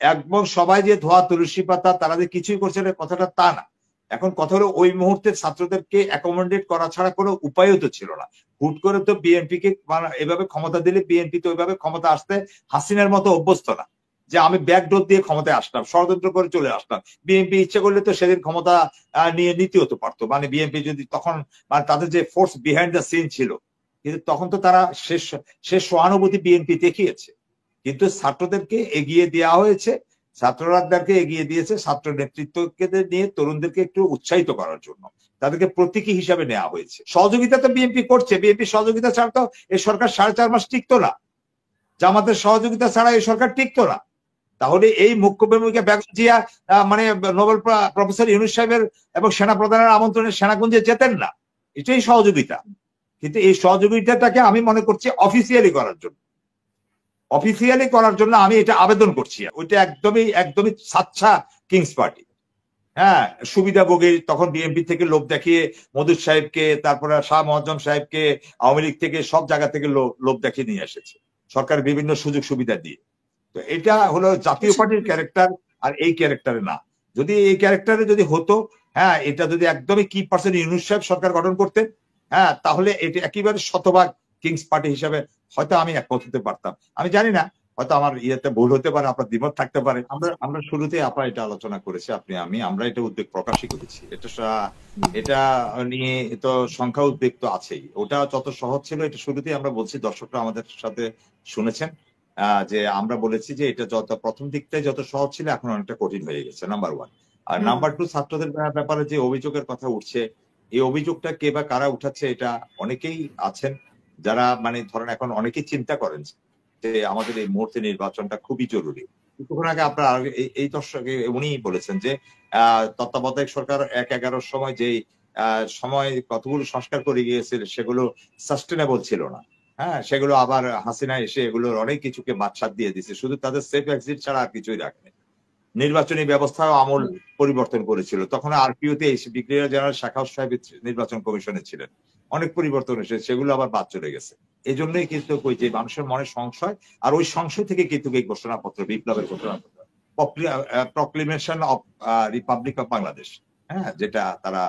এবং সবাই যে ধোয়া তুলসী পাতা তারা যে কিছুই করছে না কথাটা তা না। এখন কথা হলো ওই মুহূর্তে ছাত্রদেরকে অ্যাকোমোডেট করা ছাড়া কোনো উপায়ও তো ছিল না। হুট করে তো বিএনপিকে এভাবে ক্ষমতা দিলে বিএনপি তো ওইভাবে ক্ষমতা আসতে হাসিনার মতো অভ্যস্ত না যে আমি ব্যাকডোর দিয়ে ক্ষমতায় আসলাম, ষড়যন্ত্র করে চলে আসলাম। বিএনপি ইচ্ছা করলে তো সেদিন ক্ষমতা নিয়ে নিতে হতে পারতো, মানে বিএনপি যদি তখন মানে তাদের যে ফোর্স বিহাইন্ড দ্য সিন ছিল, কিন্তু তখন তো তারা শেষ সহানুভূতি বিএনপি দেখিয়েছে। কিন্তু ছাত্রদেরকে এগিয়ে দেওয়া হয়েছে, ছাত্ররাদেরকে এগিয়ে দিয়েছে ছাত্র নেতৃত্বকে নিয়ে তরুণদেরকে একটু উৎসাহিত করার জন্য, তাদেরকে প্রতীকী হিসাবে নেওয়া হয়েছে। সহযোগিতা তো বিএনপি করছে, বিএনপি সহযোগিতা ছাড়া তো এই সরকার 4.5 মাস টিকতো না, জামাতের সহযোগিতা ছাড়া এই সরকার টিকতো না। তাহলে এই মুখ্য ভূমিকা বেগম জিয়া মানে নোবেল প্রফেসর ইউনূস সাহেবের এবং সেনা প্রধানের আমন্ত্রণে সেনাকুঞ্জে যেতেন না, এটাই সহযোগিতা। কিন্তু এই সহযোগিতাটাকে আমি মনে করছি অফিসিয়ালি করার জন্য আমি এটা আবেদন করছি। ওইটা একদমই সাচ্চা কিংস পার্টি। হ্যাঁ, সুবিধাভোগী তখন বিএনপি থেকে লোভ দেখিয়ে মধুর সাহেবকে, তারপরে শাহ মোয়াজ্জম সাহেবকে আওয়ামী লীগ থেকে সব জায়গা থেকে লোভ দেখিয়ে নিয়ে এসেছে সরকার বিভিন্ন সুযোগ সুবিধা দিয়ে। তো এটা হলো জাতীয় পার্টির ক্যারেক্টার, আর এই ক্যারেক্টারে না। যদি এই ক্যারেক্টারে যদি হতো, হ্যাঁ, এটা যদি একদমই কি পার্সেন্ট ইউনূস সাহেব সরকার গঠন করতেন, হ্যাঁ, তাহলে এটা একেবারে শতভাগ কিংস পার্টি হিসাবে হয়তো আমি একমত হতে পারতাম। আমি জানি না, হয়তো আমার ইয়েতে ভুল হতে পারে, আপনার দ্বিমত থাকতে পারে। আমরা শুরুতে আপা এটা আলোচনা করেছি, আমরা এটা উদ্বেগ প্রকাশই করেছি। এটা নিয়ে তো সংখ্যা উদ্বেগ তো আছেই। ওটা যত সহজ ছিল এটা শুরুতেই আমরা বলছি, দর্শকরা আমাদের সাথে শুনেছেন যে আমরা বলেছি যে এটা যত প্রথম দিকটাই যত সহজ ছিল এখন অনেকটা কঠিন হয়ে গেছে, নাম্বার 1। আর নাম্বার 2, ছাত্রদের ব্যাপারে যে অভিযোগের কথা উঠছে, এই অভিযোগটা কে বা কারা উঠাচ্ছে, এটা অনেকেই আছেন যারা মানে ধরেন এখন অনেকেই চিন্তা করেন যে আমাদের এই মুহূর্তে নির্বাচনটা খুবই জরুরি। কিছুক্ষণ আগে আপনার এই দর্শকে উনি বলেছেন যে তত্ত্বাবধায়ক সরকার 1/11 সময় যে সময় কতগুলো সংস্কার করে গিয়েছিল সেগুলো সাস্টেনেবল ছিল না। হ্যাঁ, সেগুলো আবার হাসিনা এসে এগুলোর অনেক কিছুকে বাদশাদ দিয়ে দিচ্ছে, শুধু তাদের সেফ এক্সিট ছাড়া আর কিছুই রাখেনি। নির্বাচনী ব্যবস্থাও আমূল পরিবর্তন করেছিল। তখন আরপিওতে ব্রিগেডিয়ার জেনারেল শাখাউত সাহেব নির্বাচন কমিশনে ছিলেন, অনেক পরিবর্তন এসেছে, সেগুলো আবার বাদ চলে গেছে। এই জন্যই কিন্তু ওই যে মানুষের মনে সংশয়, আর ওই সংশয় থেকে কিন্তু এই ঘোষণাপত্র, বিপ্লবের ঘোষণাপত্র, proclamation of Republic of Bangladesh, হ্যাঁ, যেটা তারা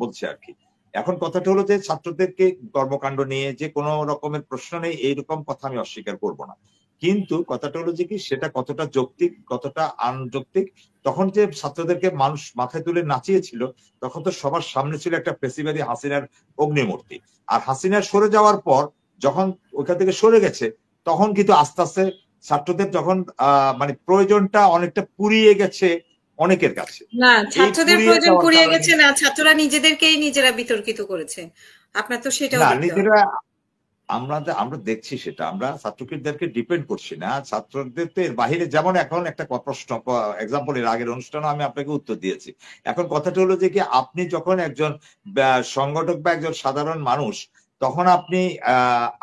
বলছে আর কি। এখন কথাটা হলো যে ছাত্রদেরকে কর্মকাণ্ড নিয়ে যে কোনো রকমের প্রশ্ন নেই, এইরকম কথা আমি অস্বীকার করব না। কিন্তু কথাটা হলো যে কি সেটা কতটা যৌক্তিক কতটা আনযৌক্তিক। তখন যে ছাত্রদেরকে মানুষ মাথায় তুলে নাচিয়েছিল, তখন তো সবার সামনে ছিল একটা ফ্যাসিবাদী হাসিনার অগ্নিমূর্তি। আর হাসিনার সরে যাওয়ার পর যখন ওখান থেকে সরে গেছে, তখন কিন্তু আস্তে আস্তে ছাত্রদের যখন মানে প্রয়োজনটা অনেকটা পুরিয়ে গেছে অনেকের কাছে। না, ছাত্রদের প্রয়োজন পুরিয়ে গেছে না, ছাত্ররা নিজেরা বিতর্কিত করেছে। আপনার তো সেটাও নিজেরা আমরা দেখছি, সেটা আমরা ছাত্রদেরকে ডিপেন্ড করছি না, ছাত্রদের তো এর বাহিরে। যেমন এখন একটা প্রশ্ন এক্সাম্পল, এর আগের অনুষ্ঠানে আমি আপনাকে উত্তর দিয়েছি। এখন কথাটা হলো যে কি আপনি যখন একজন সংগঠক বা একজন সাধারণ মানুষ, তখন আপনি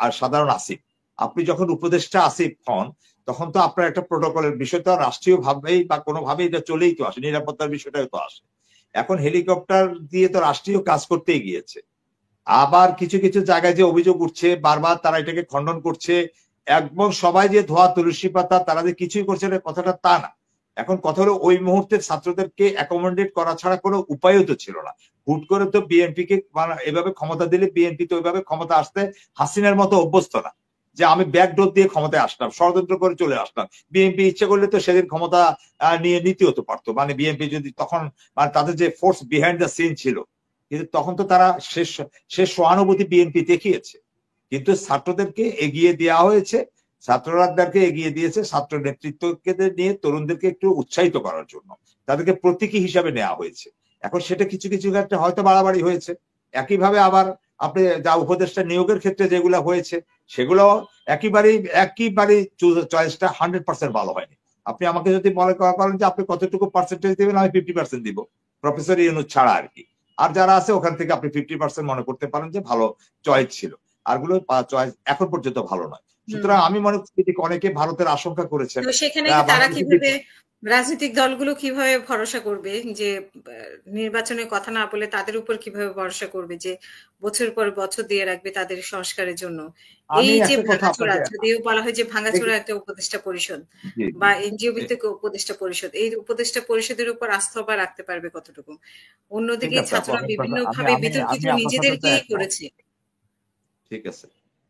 আর সাধারণ আসিফ, আপনি যখন উপদেষ্টা আসিফ হন, তখন তো আপনার একটা প্রোটোকলের বিষয় তো রাষ্ট্রীয় ভাবেই বা কোনোভাবেই এটা চলেই তো আসে, নিরাপত্তার বিষয়টাও তো আসে। এখন হেলিকপ্টার দিয়ে তো রাষ্ট্রীয় কাজ করতেই গিয়েছে। আবার কিছু কিছু জায়গায় যে অভিযোগ উঠছে বারবার তারা এটাকে খণ্ডন করছে, এবং সবাই যে ধোয়া তুলসী পাতা তারা যে কিছুই করছে না কথাটা তা না। এখন কথা হলো ওই মুহূর্তে ছাত্রদেরকে অ্যাকোমোডেট করা ছাড়া কোনো উপায়ও তো ছিল না। হুট করে তো বিএনপিকে এভাবে ক্ষমতা দিলে বিএনপি তো ওইভাবে ক্ষমতা আসতে হাসিনার মতো অভ্যস্ত না যে আমি ব্যাকডোর দিয়ে ক্ষমতায় আসলাম, ষড়যন্ত্র করে চলে আসলাম। বিএনপি ইচ্ছা করলে তো সেদিন ক্ষমতা নিয়ে নিতে হতে পারতো, মানে বিএনপি যদি তখন মানে তাদের যে ফোর্স বিহাইন্ড দ্য সিন ছিল, কিন্তু তখন তো তারা শেষ সহানুভূতি বিএনপি দেখিয়েছে। কিন্তু ছাত্রদেরকে এগিয়ে দেওয়া হয়েছে, ছাত্ররাদেরকে এগিয়ে দিয়েছে ছাত্র নেতৃত্বকে নিয়ে তরুণদেরকে একটু উৎসাহিত করার জন্য, তাদেরকে প্রতীকী হিসাবে নেওয়া হয়েছে। এখন সেটা কিছু কিছু ক্ষেত্রে হয়তো বাড়াবাড়ি হয়েছে। একইভাবে আবার আপনি যা উপদেষ্টা নিয়োগের ক্ষেত্রে যেগুলো হয়েছে, সেগুলো একেবারেই চয়েসটা 100% ভালো হয়নি। আপনি আমাকে যদি মনে করেন যে আপনি কতটুকু পার্সেন্টেজ দিবেন, আমি 50% দিব, প্রফেসর ইউনূস ছাড়া আর কি। আর যারা আছে ওখান থেকে আপনি 50% মনে করতে পারেন যে ভালো চয়েস ছিল, আরগুলো চয়েস এখন পর্যন্ত ভালো নয়। সুতরাং আমি মনে করি অনেকে ভারতের আশঙ্কা করেছেন। সেখানে তারা কিভাবে রাজনৈতিক দলগুলো কিভাবে ভরসা করবে যে নির্বাচনের কথা না বলে তাদের উপর কিভাবে ভরসা করবে যে বছর পর বছর দিয়ে রাখবে তাদের সংস্কারের জন্য? আমি এই যে একটা কথা ভাঙাচোরা, আপনাকে যদিও বলা হয় যে ভাঙাচোরা একটা উপদেষ্টা পরিষদ জি বা জি এনজিও ভিত্তিক উপদেষ্টা পরিষদ, এই উপদেষ্টা পরিষদের উপর আস্থা বা রাখতে পারবে কতটুকু? ঠিক অন্যদিকে আছে আপু, ছাত্ররা আমি বিভিন্ন আমি ভাবে আমি বিতর্কিত আমি আপনার সাথে তো নিজেদেরকেই একমত। করেছে। ঠিক আছে,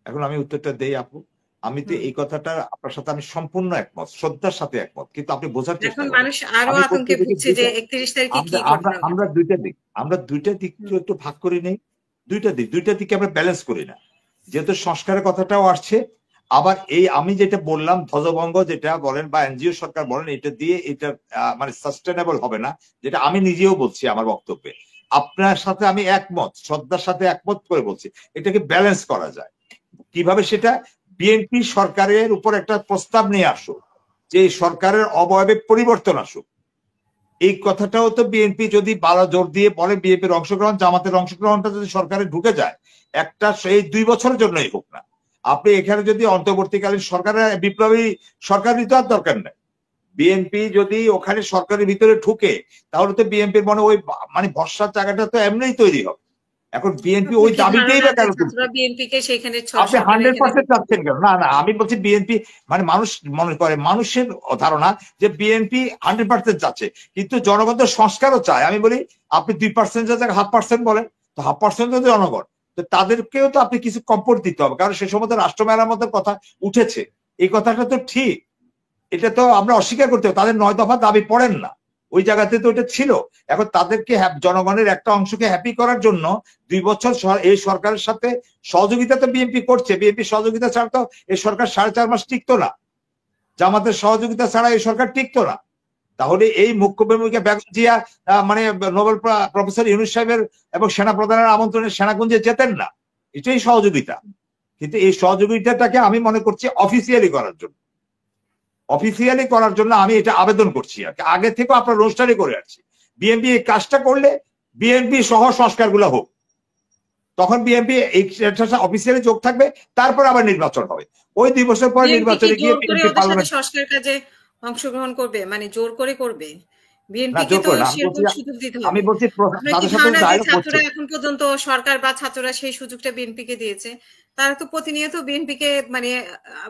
এখন আমি উত্তরটা দেই আপু। আমি তো হুম। এই কথাটা আপনার সাথে আমি সম্পূর্ণ একমত, শ্রদ্ধার সাথে একমত, কিন্তু আপনি বোঝার এখন চেষ্টা করেন। মানুষ আরো আমি বলছি আতঙ্কে যে ভুগছে যে দুইটা, ৩১ তারিখে কি আমরা আমরা ঘটনা আমরা ঘটে। দুইটা দিক, আমরা দুইটা হুম। দিককে একটু ভাগ করে নেই। দুইটা দিকে আমরা ব্যালেন্স করি না, যেহেতু সংস্কারের কথাটাও আসছে। আবার এই আমি যেটা বললাম ধ্বজভঙ্গ যেটা বলেন বা এনজিও সরকার বলেন, এটা দিয়ে এটা মানে সাস্টেনেবল হবে না, যেটা আমি নিজেও বলছি আমার বক্তব্যে। আপনার সাথে আমি একমত, শ্রদ্ধার সাথে একমত করে বলছি এটাকে ব্যালেন্স করা যায় কিভাবে। সেটা বিএনপি সরকারের উপর একটা প্রস্তাব নিয়ে আসুক যে এই সরকারের অবয়বে পরিবর্তন আসুক। এই কথাটাও তো বিএনপি যদি বাড়া জোর দিয়ে বলে, বিএনপির অংশগ্রহণ, জামাতের অংশগ্রহণটা যদি সরকারে ঢুকে যায়, একটা সেই 2 বছরের জন্যই হোক না, আপনি এখানে যদি অন্তর্বর্তীকালীন সরকারের বিপ্লবী সরকার নিতে আর দরকার নেই। বিএনপি যদি ওখানে সরকারের ভিতরে ঢুকে, তাহলে তো বিএনপির মনে ওই মানে ভরসার জায়গাটা তো এমনিই তৈরি হবে। এখন বিএনপি আপনার ওই কি দাবিটাই ধারণা বা যে কেন তুলছে? ছাত্ররা বিএনপি কে সেখানে আপনি সরকারের এখানে 100% ঢুকতে চাচ্ছেন দেবে? কেন? না না, আমি বলছি বিএনপি মানে মানুষ মনে করে, মানুষের ধারণা যে বিএনপি 100% চাচ্ছে, কিন্তু জনগণ তো সংস্কারও চায়। আমি বলি আপনি 2% যাতে 0.5% বলেন, তো 0.5% তো জনগণ, তো তাদেরকেও তো আপনি কিছু কম্পোর্ট দিতে হবে, কারণ সে সময় তো রাষ্ট্র মেরামতের কথা উঠেছে। এই কথাটা তো ঠিক, এটা তো আমরা অস্বীকার করতে হবে। তাদের 9 দফা দাবি পড়েন না, ওই জায়গাতে তো এটা ছিল। এখন তাদেরকে জনগণের একটা অংশকে হ্যাপি করার জন্য 2 বছর এই সরকারের সাথে সহযোগিতা তো বিএনপি করছে। বিএনপি সহযোগিতা ছাড়া তো এই সরকার 4.5 মাস টিকতো না, জামাতের সহযোগিতা ছাড়া এই সরকার টিকতো না। তাহলে এই মুখ্য ভূমিকা বেগম জিয়া মানে নোবেল প্রফেসর ইউনূস সাহেবের এবং সেনা প্রধানের আমন্ত্রণে সেনাকুঞ্জে যেতেন না, এটাই সহযোগিতা। কিন্তু এই সহযোগিতাটাকে আমি মনে করছি অফিসিয়ালি করার জন্য, অফিসিয়ালি করার জন্য আমি এটা আবেদন করছি আর কি। আগে থেকে আপনার রোস্টারি করে আসছি, বিএনপি এই কাজটা করলে বিএনপি সহ সংস্কারগুলো হোক, তখন বিএনপি এই অফিসিয়ালি যোগ থাকবে, তারপর আবার নির্বাচন হবে। ওই 2 বছর পরে বিএনপি কি নির্বাচনে গিয়ে জোর করে বিএনপি ওদের সাথে পার্লামেন্ট। সংস্কার কাজে অংশগ্রহণ করবে, মানে জোর করে করবে? না, বিএনপি কে জোর তো করে না, সেরকম সুযোগ দিতে আমি হবে। বলছি আপনার কি তাদের সাথে ধারণা যে ডায়লগ হচ্ছে। ছাত্ররা এখন পর্যন্ত, সরকার বা ছাত্ররা সেই সুযোগটা বিএনপি কে দিয়েছে? তারা তো প্রতিনিয়ত বিএনপি কে মানে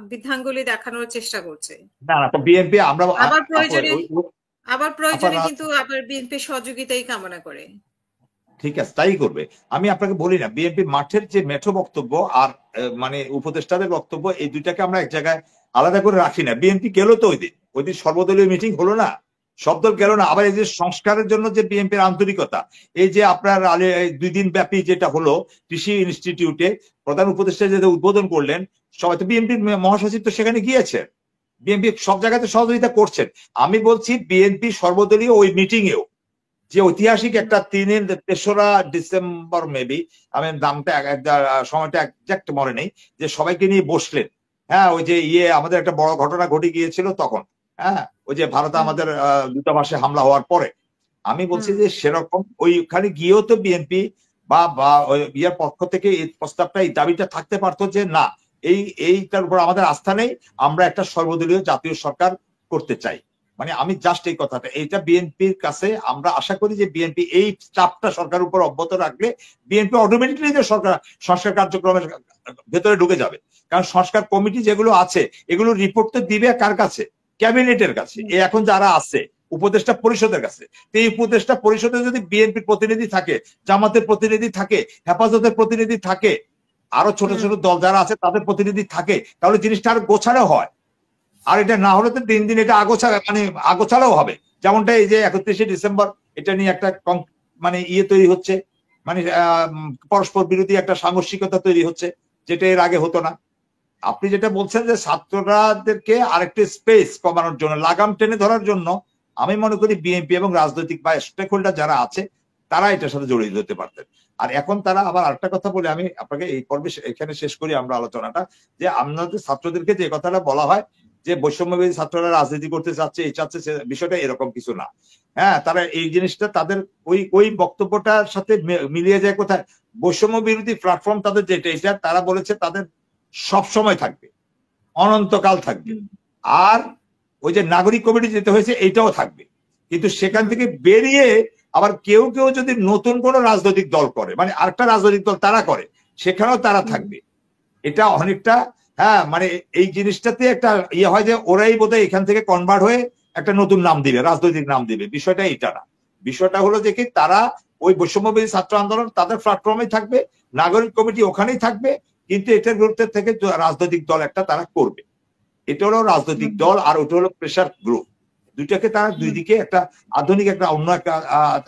বৃদ্ধাঙ্গুলি দেখানোর চেষ্টা করছে। না না, তো বিএনপি আমরা আবার প্রয়োজনে আপনার কিন্তু আবার বিএনপি সহযোগিতাই কামনা করে। ঠিক আছে, তাই করবে। আমি আপনাকে বলি না, বিএনপি মাঠের যে মেঠো বক্তব্য আর মানে উপদেষ্টাদের বক্তব্য, এই দুইটাকে আমরা এক জায়গায় আলাদা করে রাখি না। বিএনপি গেল তো ওই দিন সর্বদলীয় মিটিং হলো না, সব দল গেল না। আবার এই যে সংস্কারের জন্য যে বিএনপির আন্তরিকতা, এই যে আপনার 2 দিন ব্যাপী যেটা হলো কৃষি ইনস্টিটিউটে প্রধান উপদেষ্টা যেটা উদ্বোধন করলেন, সবাই তো বিএনপির মহাসচিব তো সেখানে গিয়েছেন, বিএনপি সব জায়গাতে সহযোগিতা করছেন। আমি বলছি বিএনপি সর্বদলীয় ওই মিটিং এও যে ঐতিহাসিক একটা 3রা ডিসেম্বর মেবি, আমি নামটা সময়টা একজাক্ট মনে নেই, যে সবাইকে নিয়ে বসলেন। হ্যাঁ, ওই যে আমাদের একটা বড় ঘটনা ঘটে গিয়েছিল তখন। হ্যাঁ, ওই যে ভারতে আমাদের দূতাবাসে হামলা হওয়ার পরে। আমি বলছি যে সেরকম ওইখানে গিয়েও তো বিএনপি বা বা ইয়ার পক্ষ থেকে এই প্রস্তাবটা, এই দাবিটা থাকতে পারতো যে না, এইটার উপর আমাদের আস্থা নেই, আমরা একটা সর্বদলীয় জাতীয় সরকার করতে চাই। মানে আমি জাস্ট এই কথাটা, এইটা বিএনপির কাছে আমরা আশা করি যে বিএনপি এই চাপটা সরকারের উপর অব্যাহত রাখলে বিএনপি অটোমেটিকলি যে সংস্কার কার্যক্রমের ভেতরে ঢুকে যাবে। কারণ সংস্কার কমিটি যেগুলো আছে, এগুলো রিপোর্ট তো দিবে কার কাছে? ক্যাবিনেটের কাছে, এখন যারা আছে উপদেষ্টা পরিষদের কাছে। এই উপদেষ্টা পরিষদে যদি বিএনপির প্রতিনিধি থাকে, জামাতের প্রতিনিধি থাকে, হেফাজতের প্রতিনিধি থাকে, আরো ছোট ছোট দল যারা আছে তাদের প্রতিনিধি থাকে, তাহলে জিনিসটা আরো গোছানো হয়। আর এটা না হলে তো দিন দিন এটা আগোছালাও হবে। যেমনটা এই যে 31শে ডিসেম্বর এটা নিয়ে একটা মানে তৈরি হচ্ছে, মানে পরস্পর বিরোধী একটা সাংঘর্ষিকতা তৈরি হচ্ছে, যেটা এর আগে হতো না। আপনি যেটা বলছেন যে ছাত্ররাদেরকে আরেকটি স্পেস কমানোর জন্য, লাগাম টেনে ধরার জন্য, আমি মনে করি বিএনপি এবং রাজনৈতিক বা স্টেক হোল্ডার যারা আছে তারা এটার সাথে জড়িত হতে পারতেন। আর এখন তারা আবার আরেকটা কথা বলে আমি আপনাকে এই পর্বে এখানে শেষ করি আমরা আলোচনাটা, যে আমাদের ছাত্রদেরকে যে কথাটা বলা হয় যে বৈষম্যবিরোধী ছাত্ররা রাজনীতি করতে চাচ্ছে, এই চাচ্ছে, বিষয়টা এরকম কিছু না। হ্যাঁ, তারা এই জিনিসটা তাদের ওই বক্তব্যটার সাথে মিলিয়ে যায় কোথায়? বৈষম্য বিরোধী প্ল্যাটফর্ম তাদের যেটা, এটা তারা বলেছে তাদের সব সময় থাকবে, অনন্তকাল থাকবে। আর ওই যে নাগরিক কমিটি যেতে হয়েছে এটাও থাকবে, কিন্তু সেখান থেকে বেরিয়ে আবার কেউ কেউ যদি নতুন কোন রাজনৈতিক দল করে, মানে আরেকটা রাজনৈতিক দল তারা করে, সেখানেও তারা থাকবে। এটা অনেকটা মানে এই জিনিসটাতে একটা ইয়ে হয় যে ওরাই বোধহয় এখান থেকে কনভার্ট হয়ে একটা নতুন নাম দিবে, রাজনৈতিক নাম দিবে। বিষয়টা এটা না, বিষয়টা হলো যে কি তারা ওই বৈষম্যবিরোধী ছাত্র আন্দোলন তাদের প্ল্যাটফর্মে থাকবে, নাগরিক কমিটি ওখানেই থাকবে, কিন্তু এটার বিরুদ্ধে থেকে রাজনৈতিক দল একটা তারা করবে। এটা হলো রাজনৈতিক দল আর ওটা হলো প্রেশার গ্রুপ। দুইটাকে তারা দুই দিকে একটা আধুনিক একটা অন্য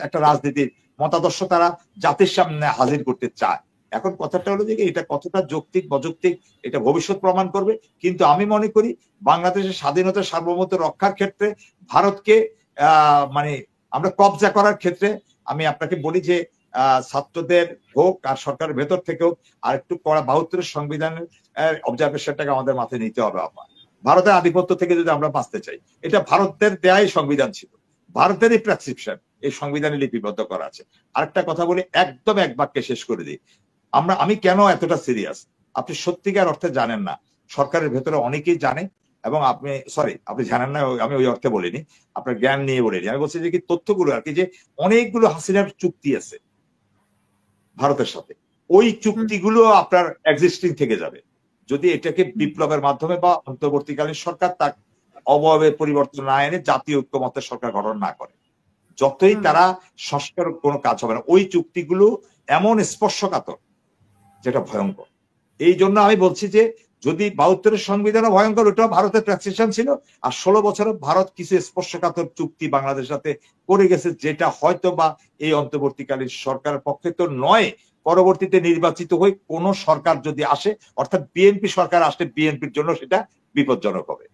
একটা রাজনীতির মতাদর্শ তারা জাতির সামনে হাজির করতে চায়। এখন কথাটা হলো যে এটা কতটা যৌক্তিক অযৌক্তিক এটা ভবিষ্যৎ প্রমাণ করবে, কিন্তু আমি মনে করি বাংলাদেশের স্বাধীনতা সার্বভৌমত্ব রক্ষার ক্ষেত্রে ভারতকে মানে আমরা কবজা করার ক্ষেত্রে আমি আপনাকে বলি যে ছাত্রদের হোক আর সরকারের ভেতর থেকে হোক আর একটু কড়া 72 সংবিধানের অবজারভেশনটাকে আমাদের মাথায় নিতে হবে। ভারতের আধিপত্য থেকে যদি আমরা বাঁচতে চাই, এটা ভারতের দেয়াই সংবিধান ছিল, ভারতেরই প্রেসক্রিপশন এই সংবিধানে লিপিবদ্ধ করা আছে। আরেকটা কথা বলি, একদম এক বাক্যে শেষ করে দিই, আমি কেন এতটা সিরিয়াস, আপনি সত্যিকার অর্থে জানেন না, সরকারের ভেতরে অনেকেই জানে, এবং আপনি জানেন না, আমি ওই অর্থে বলিনি, আপনার জ্ঞান নিয়ে বলিনি, আমি বলছি যে কি তথ্যগুলো আর কি, যে অনেকগুলো হাসিনার চুক্তি আছে ভারতের সাথে, ওই চুক্তিগুলো আপনার এক্সিস্টিং থেকে যাবে যদি এটাকে বিপ্লবের মাধ্যমে বা অন্তর্বর্তীকালীন সরকার তার অবয়বের পরিবর্তন না এনে জাতীয় ঐক্যমত্যের সরকার গঠন না করে, যতই তারা সংস্কার কোনো কাজ হবে না। ওই চুক্তিগুলো এমন স্পর্শকাতর যেটা ভয়ঙ্কর। এই জন্য আমি বলছি যে যদি 72 সংবিধানও ভয়ঙ্কর, ওটাও ভারতের প্রেসক্রিপশন ছিল, আর 16 বছরে ভারত কিছু স্পর্শকাতর চুক্তি বাংলাদেশের সাথে করে গেছে, যেটা হয়তো বা এই অন্তর্বর্তীকালীন সরকারের পক্ষে তো নয়, পরবর্তীতে নির্বাচিত হয়ে কোন সরকার যদি আসে, অর্থাৎ বিএনপি সরকার আসলে বিএনপির জন্য সেটা বিপজ্জনক হবে।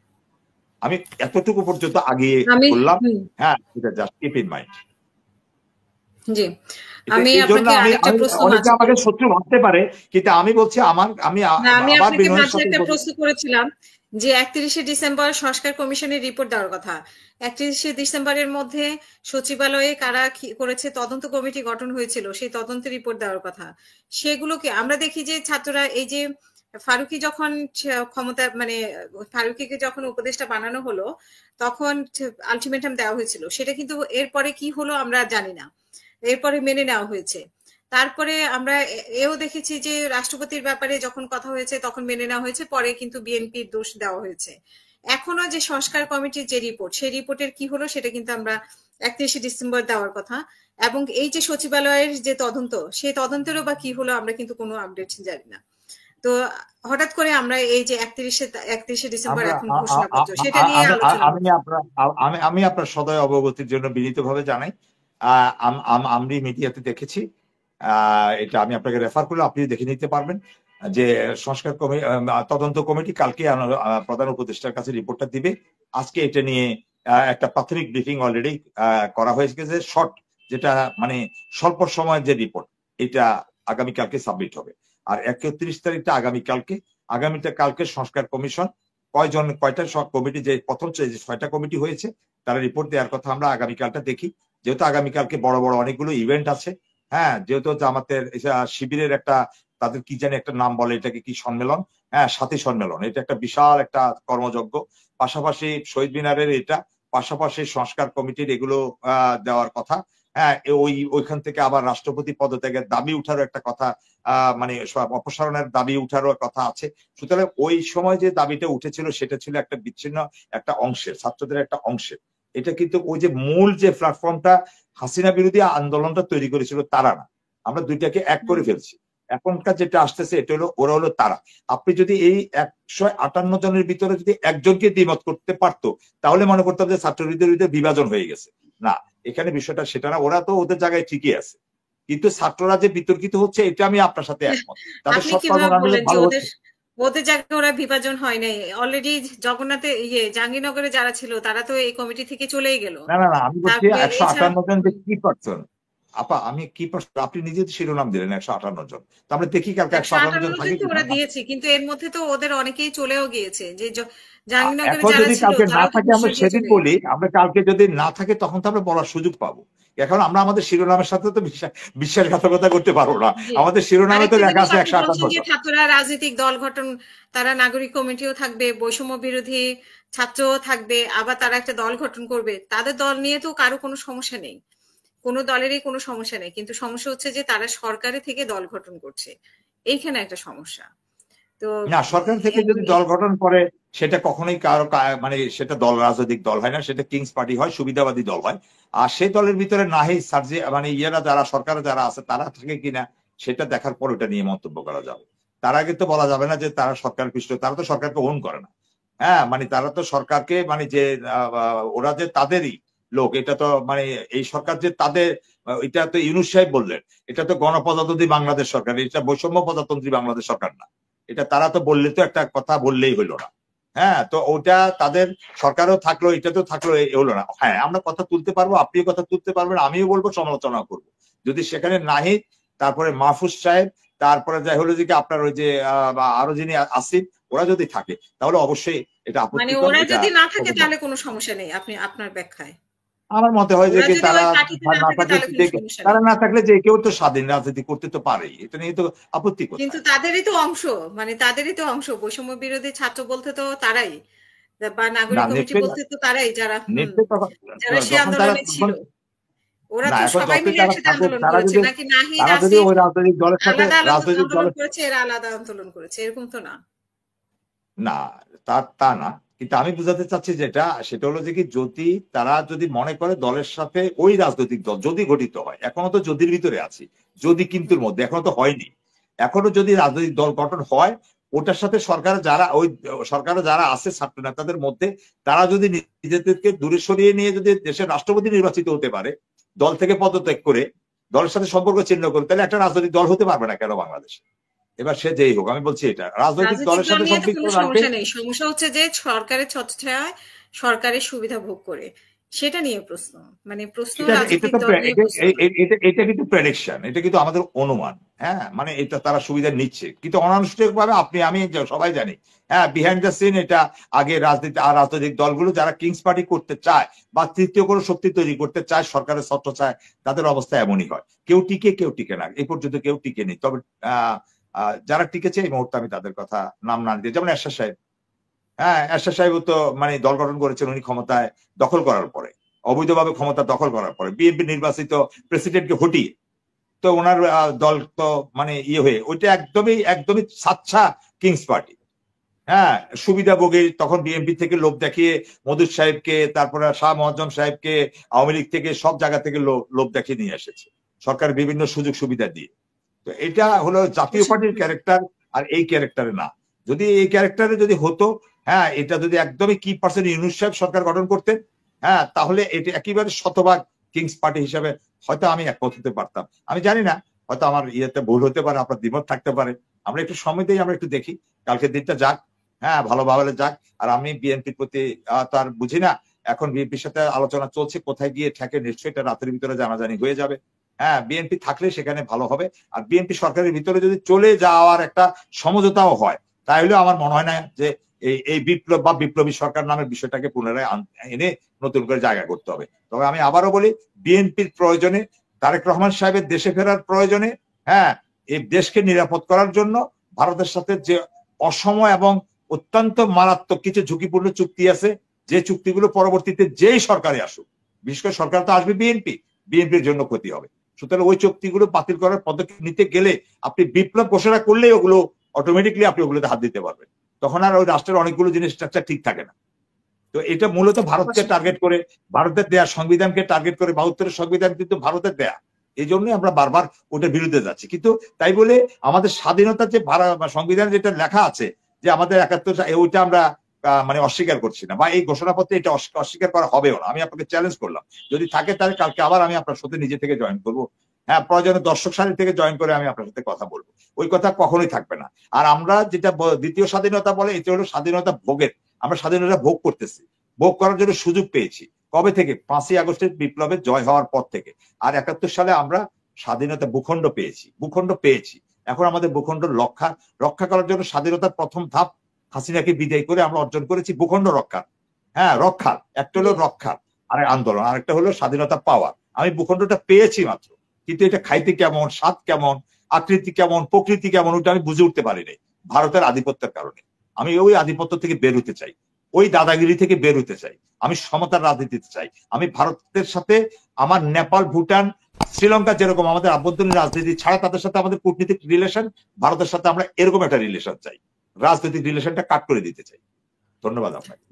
আমি এতটুকু পর্যন্ত আগিয়ে বললাম। হ্যাঁ, এটা জাস্ট কিপ ইন মাইন্ড। জি, আমি আপনাকে আরেকটা প্রশ্ন, অনেকে আমাকে শত্রু ভাবতে পারে, কিন্তু আমি বলছি আমি আপনাকে মাঝে একটা প্রশ্ন করেছিলাম যে 31শে ডিসেম্বর সংস্কার কমিশনের রিপোর্ট দেওয়ার কথা। 31শে ডিসেম্বরের মধ্যে সচিবালয়ে কারা করেছে তদন্ত কমিটি গঠন হয়েছিল, সেই তদন্তের রিপোর্ট দেওয়ার কথা। সেগুলোকে আমরা দেখি যে ছাত্ররা, এই যে ফারুকী যখন ক্ষমতা, মানে ফারুকীকে যখন উপদেষ্টা বানানো হলো তখন আলটিমেটাম দেওয়া হয়েছিল, সেটা কিন্তু এরপরে কি হলো আমরা জানি না, এরপরে মেনে নেওয়া হয়েছে। তারপরে আমরা এও দেখেছি যে রাষ্ট্রপতির ব্যাপারে যখন কথা হয়েছে তখন মেনে নেওয়া হয়েছে, পরে কিন্তু বিএনপির দোষ দেওয়া হয়েছে। এখনো যে সংস্কার কমিটির যে রিপোর্ট, সেই রিপোর্টের কি হলো সেটা কিন্তু আমরা 31শে ডিসেম্বর দেওয়ার কথা, এবং এই যে সচিবালয়ের যে তদন্ত, সেই তদন্তেরও বা কি হলো আমরা কিন্তু কোনো আপডেট জানি না। তো হঠাৎ করে আমরা এই যে 31শে ডিসেম্বর এখন ঘোষণাপত্র, সেটা নিয়ে আমি আপনার সদয় অবগতির জন্য বিনীতভাবে জানাই। আমি মিডিয়াতে দেখেছি, এটা আমি আপনাকে রেফার করলে আপনি দেখে নিতে পারবেন যে সংস্কার তদন্ত কমিটি কালকে প্রধান উপদেষ্টার কাছে রিপোর্টটা দিবে। আজকে এটা নিয়ে একটা প্রাথমিক ব্রিফিং অলরেডি করা হয়েছে, যে শর্ট, যেটা মানে স্বল্প সময়ের যে রিপোর্ট, এটা আগামীকালকে সাবমিট হবে। আর 31 তারিখটা কালকে সংস্কার কমিশন কয়টা কমিটি, যে প্রথম যে 6টা কমিটি হয়েছে তারা রিপোর্ট দেওয়ার কথা আমরা আগামীকালটা দেখি। যেহেতু আগামীকালকে বড় বড় অনেকগুলো ইভেন্ট আছে, হ্যাঁ, যেহেতু জামাতের শিবিরের একটা, তাদের কি জানি একটা নাম বলে, এটাকে কি সম্মেলন, হ্যাঁ, সাথী সম্মেলন, এটা একটা বিশাল একটা কর্মযজ্ঞ, পাশাপাশি শহীদ মিনারের এটা, পাশাপাশি সংস্কার কমিটির এগুলো দেওয়ার কথা, হ্যাঁ, ওইখান থেকে আবার রাষ্ট্রপতি পদত্যাগের দাবি উঠারও একটা কথা, মানে অপসারণের দাবি উঠারও কথা আছে। সুতরাং ওই সময় যে দাবিটা উঠেছিল সেটা ছিল একটা বিচ্ছিন্ন একটা অংশের, ছাত্রদের একটা অংশের। এটা কিন্তু ওই যে মূল যে প্ল্যাটফর্মটা হাসিনা বিরোধী আন্দোলনটা তৈরি করেছিল তারা না, আমরা দুইটাকে এক করে ফেলছি। এখনকার যেটা আসতেছে এটা হলো ওরা হলো তারা। আপনি যদি এই 158 জনের ভিতরে যদি একজনকে দ্বিমত করতে পারতো, তাহলে মনে করতাম যে ছাত্রলীগের ভিতরে বিভাজন হয়ে গেছে। না, এখানে বিষয়টা সেটা না, ওরা তো ওদের জায়গায় ঠিকই আছে, কিন্তু ছাত্ররা যে বিতর্কিত হচ্ছে এটা আমি আপনার সাথে একমত। তাদের সব কর্মকাণ্ড ভালো হচ্ছে, ওদের জায়গায় ওরা বিভাজন হয় নাই। অলরেডি জগন্নাথে জাহাঙ্গীরনগরে যারা ছিল তারা তো এই কমিটি থেকে চলেই গেল। না, আমি বলছি 158 জন যে কি পারছেন আপা, আমি কি আপনি নিজে শিরোনাম দিলেন 158 জন, তো আমরা দেখি কালকে 158 জন থাকে ওরা দিয়েছে, কিন্তু এর মধ্যে তো ওদের অনেকেই চলেও গিয়েছে। যে জাহাঙ্গীরনগরে যারা ছিল, কালকে না থাকে আমরা সেদিন বলি, আমরা কালকে যদি না থাকে তখন তো আমরা বলার সুযোগ পাবো। এখন আমরা আমাদের শিরোনামের সাথে তো বিশ্বাসঘাতকতা করতে পারবো না। আমাদের শিরোনামে তো লেখা আছে 158 বছর। ছাত্ররা রাজনৈতিক দল গঠন, তারা নাগরিক কমিটিও থাকবে, বৈষম্য বিরোধী ছাত্রও থাকবে, আবার তারা একটা দল গঠন করবে। তাদের দল নিয়ে তো কারো কোনো সমস্যা নেই, কোনো দলেরই কোনো সমস্যা নেই, কিন্তু সমস্যা হচ্ছে যে তারা সরকারে থেকে দল গঠন করছে, এইখানে একটা সমস্যা। তো না, সরকার থেকে যদি দল গঠন করে সেটা কখনোই কারো মানে সেটা দল, রাজনৈতিক দল হয় না, সেটা কিংস পার্টি হয়, সুবিধাবাদী দল হয়। আর সেই দলের ভিতরে নাহি সার্জে মানে ইয়েরা যারা সরকারে যারা আছে তারা থাকে কিনা সেটা দেখার পর ওটা নিয়ে মন্তব্য করা যাবে। তার আগে তো বলা যাবে না যে তারা সরকার পৃষ্ঠ, তারা তো সরকারকে ওন করে না। হ্যাঁ, মানে তারা তো সরকারকে মানে যে ওরা যে তাদেরই লোক, এটা তো মানে এই সরকার যে তাদের, এটা তো ইউনূস সাহেব বললেন এটা তো গণপ্রজাতন্ত্রী বাংলাদেশ সরকার, এটা বৈষম্য প্রজাতন্ত্রী বাংলাদেশ সরকার না। এটা তারা তো বললে তো একটা কথা বললেই হইলো না। হ্যাঁ, তো ওটা তাদের সরকারও থাকলো, এটা তো থাকলো, হলো না। হ্যাঁ, আমরা কথা তুলতে পারবো, আপনিও কথা তুলতে পারবেন, আমিও বলবো, সমালোচনা করবো। যদি সেখানে নাহিদ, তারপরে মাহফুজ সাহেব, তারপরে যাই হলো যে আপনার ওই যে আরো যিনি আসিফ, ওরা যদি থাকে তাহলে অবশ্যই এটা মানে আপত্তিকর। ওরা যদি না থাকে তাহলে কোনো সমস্যা নেই, আপনি আপনার ব্যাখ্যায়? আমার মতে হয় যে তারা না থাকলে, তারা না থাকলে যে কেউ তো স্বাধীন রাজনীতি করতে তো পারেই, এটা নিয়ে তো আপত্তি কোথায়? কিন্তু তাদেরই তো অংশ, মানে তাদেরই তো অংশ, বৈষম্য বিরোধী ছাত্র বলতে তো তারাই, বা নাগরিক কমিটি বলতে তো তারাই, যারা যারা সে আন্দোলনে ছিল। ওরা তো সবাই মিলে একসাথে আন্দোলন করেছে, নাকি নাহিদ আসিফ আলাদা আন্দোলন করেছে, এরা আলাদা আন্দোলন করেছে, এরকম তো না। না, তা না, কিন্তু আমি বুঝাতে চাচ্ছি যেটা, সেটা হলো যে কি, যদি তারা যদি মনে করে দলের সাথে ওই রাজনৈতিক দল যদি গঠিত হয়, এখনো তো যদির ভিতরে আছি, যদি কিন্তুর মধ্যে, এখনো তো হয়নি। এখনো যদি রাজনৈতিক দল গঠন হয়, ওটার সাথে সরকারে যারা, ওই সরকারে যারা আছে ছাত্র নেতাদের মধ্যে, তারা যদি নিজেদেরকে দূরে সরিয়ে নিয়ে যদি দেশের রাষ্ট্রপতি নির্বাচিত হতে পারে, দল থেকে পদত্যাগ করে দলের সাথে সম্পর্ক ছিন্ন করে, তাহলে একটা রাজনৈতিক দল হতে পারবে না কেন বাংলাদেশে? এবার সে যেই হোক, আমি বলছি এটা রাজনৈতিক দলের সাথে সম্পৃক্ত সমস্যা নেই। সমস্যা হচ্ছে যে সরকারের ছত্রছায়ায় সরকারের সুবিধা ভোগ করে, সেটা নিয়ে প্রশ্ন। মানে প্রশ্ন এটা কিন্তু প্রেডিকশন, এটা কিন্তু আমাদের অনুমান। হ্যাঁ, মানে এটা তারা সুবিধা নিচ্ছে, কিন্তু অনানুষ্ঠানিক ভাবে আপনি আমি সবাই জানি, হ্যাঁ, বিহাইন্ড দ্য সিন এটা আগে রাজনীতি আর রাজনৈতিক দলগুলো যারা কিংস পার্টি করতে চায় বা তৃতীয় কোনো শক্তি তৈরি করতে চায় সরকারের ছত্রছায়ায়, তাদের অবস্থা এমনই হয়। কেউ টিকে, কেউ টিকে না, এই পর্যন্ত কেউ টিকে নেই। তবে যারা টিকেছে এই মুহূর্তে আমি তাদের কথা নাম না দিয়ে, যেমন এরশাদ সাহেব। হ্যাঁ, এরশাদ সাহেব তো মানে দল গঠন করেছেন উনি ক্ষমতায় দখল করার পরে, অবৈধভাবে ক্ষমতা দখল করার পরে, বিএনপি নির্বাচিত প্রেসিডেন্টকে হটিয়ে, তো ওনার দল তো মানে ইয়ে হয়ে, ওইটা একদমই সাচ্ছা কিংস পার্টি। হ্যাঁ, সুবিধাভোগী তখন বিএনপি থেকে লোভ দেখিয়ে মধুর সাহেবকে, তারপরে শাহ মহাজ্জম সাহেবকে, আওয়ামী লীগ থেকে, সব জায়গা থেকে লোভ দেখিয়ে নিয়ে এসেছে সরকার বিভিন্ন সুযোগ সুবিধা দিয়ে। তো এটা হলো জাতীয় পার্টির ক্যারেক্টার, আর এই ক্যারেক্টারে না। যদি এই ক্যারেক্টারে যদি হতো, হ্যাঁ, এটা যদি একদমই কি পার্সেন্ট ইউনূস সাহেব সরকার গঠন করতেন, হ্যাঁ, তাহলে এটা একেবারে শতভাগ কিংস পার্টি হিসাবে হয়তো আমি একমত হতে পারতাম। আমি জানি না, হয়তো আমার ইয়েতে ভুল হতে পারে, আপনার দ্বিমত থাকতে পারে। আমরা একটু সময় দিই, আমরা একটু দেখি, কালকে দিনটা যাক, হ্যাঁ, ভালোভাবে যাক। আর আমি বিএনপির প্রতি তার বুঝি না, এখন বিএনপির সাথে আলোচনা চলছে, কোথায় গিয়ে ঠেকে নিশ্চয়ই এটা রাতের ভিতরে জানাজানি হয়ে যাবে। হ্যাঁ, বিএনপি থাকলে সেখানে ভালো হবে। আর বিএনপি সরকারের ভিতরে যদি চলে যাওয়ার একটা সমঝোতাও হয়, তাহলে আমার মনে হয় না যে এই বিপ্লব বা বিপ্লবী সরকার নামের বিষয়টাকে পুনরায় এনে নতুন করে জায়গা করতে হবে। তবে আমি আবারও বলি, বিএনপির প্রয়োজনে, তারেক রহমান সাহেবের দেশে ফেরার প্রয়োজনে, হ্যাঁ, এই দেশকে নিরাপদ করার জন্য ভারতের সাথে যে অসম এবং অত্যন্ত মারাত্মক কিছু ঝুঁকিপূর্ণ চুক্তি আছে, যে চুক্তিগুলো পরবর্তীতে যেই সরকারে আসুক, বিশেষ করে সরকার তো আসবে বিএনপির জন্য ক্ষতি হবে। সুতরাং ওই চুক্তিগুলো বাতিল করার পদক্ষেপ নিতে গেলে আপনি বিপ্লব ঘোষণা করলেই ওগুলো অটোমেটিকলি আপনি ওগুলোতে হাত দিতে পারবেন, তখন আর ওই রাষ্ট্রের অনেকগুলো জিনিস স্ট্রাকচার ঠিক থাকে না। তো এটা মূলত ভারতকে টার্গেট করে, ভারতের দেয়া সংবিধানকে টার্গেট করে, 72 সংবিধান কিন্তু ভারতের দেয়া, এই জন্যই আমরা বারবার ওটার বিরুদ্ধে যাচ্ছি। কিন্তু তাই বলে আমাদের স্বাধীনতার যে সংবিধান যেটা লেখা আছে যে আমাদের 71, ওইটা আমরা মানে অস্বীকার করছি না, বা এই ঘোষণাপত্রে এটা অস্বীকার করা হবেও না। আমি আপনাকে চ্যালেঞ্জ করলাম, যদি থাকে তাহলে কালকে আবার আমি আপনার সাথে নিজে থেকে জয়েন করবো। হ্যাঁ, প্রয়োজনে দর্শক সারি থেকে জয়েন করে আমি আপনার সাথে কথা বলবো, ওই কথা কখনোই থাকবে না। আর আমরা যেটা দ্বিতীয় স্বাধীনতা বলে, এটা হলো স্বাধীনতা ভোগের। আমরা স্বাধীনতা ভোগ করতেছি, ভোগ করার জন্য সুযোগ পেয়েছি কবে থেকে? 5ই আগস্টের বিপ্লবের জয় হওয়ার পর থেকে। আর 71 সালে আমরা স্বাধীনতা ভূখণ্ড পেয়েছি। এখন আমাদের ভূখণ্ড রক্ষা করার জন্য স্বাধীনতার প্রথম ধাপ হাসিনাকে বিদায় করে আমরা অর্জন করেছি ভূখণ্ড রক্ষা। হ্যাঁ, রক্ষার একটা হলো রক্ষার আর আন্দোলন, আরেকটা হলো স্বাধীনতা পাওয়ার। আমি ভূখণ্ডটা পেয়েছি মাত্র, কিন্তু এটা খাইতে কেমন, স্বাদ কেমন, আকৃতি কেমন, প্রকৃতি কেমন, ওটা আমি বুঝে উঠতে পারি নাই ভারতের আধিপত্যের কারণে। আমি ওই আধিপত্য থেকে বের হতে চাই, ওই দাদাগিরি থেকে বের হতে চাই, আমি সমতার রাজনীতিতে চাই। আমি ভারতের সাথে আমার নেপাল, ভুটান, শ্রীলঙ্কা যেরকম আমাদের আভ্যন্তরীণ রাজনীতি ছাড়া তাদের সাথে আমাদের কূটনীতিক রিলেশন, ভারতের সাথে আমরা এরকম একটা রিলেশন চাই, রাজনৈতিক রিলেশনটা কাট করে দিতে চাই। ধন্যবাদ আপনাকে।